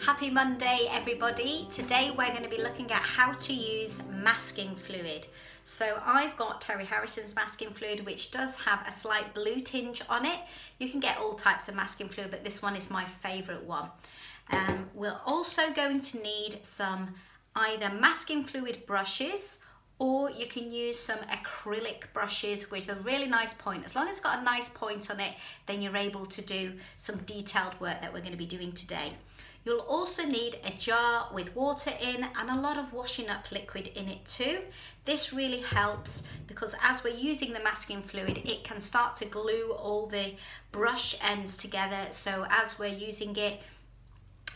Happy Monday everybody. Today we're going to be looking at how to use masking fluid. So I've got Terry Harrison's masking fluid, which does have a slight blue tinge on it. You can get all types of masking fluid, but this one is my favourite one. We're also going to need some either masking fluid brushes, or you can use some acrylic brushes with a really nice point. As long as it's got a nice point on it, then you're able to do some detailed work that we're going to be doing today. You'll also need a jar with water in and a lot of washing up liquid in it too. This really helps because as we're using the masking fluid, it can start to glue all the brush ends together. So as we're using it,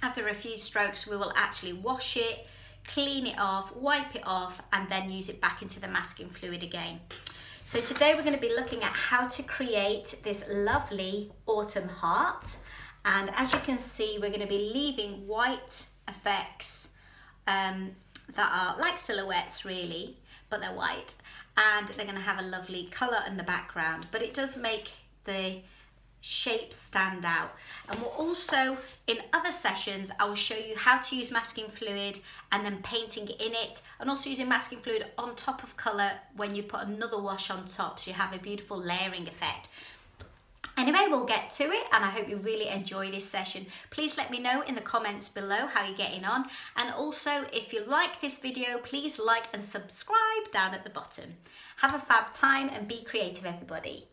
after a few strokes, we will actually wash it, clean it off, wipe it off, and then use it back into the masking fluid again. So today we're going to be looking at how to create this lovely autumn heart. And as you can see, we're going to be leaving white effects that are like silhouettes really, but they're white. And they're going to have a lovely colour in the background, but it does make the shapes stand out. And we'll also, in other sessions, I will show you how to use masking fluid and then painting in it, and also using masking fluid on top of colour when you put another wash on top, so you have a beautiful layering effect. Anyway, we'll get to it, and I hope you really enjoy this session. Please let me know in the comments below how you're getting on, and also if you like this video, please like and subscribe down at the bottom. Have a fab time and be creative everybody.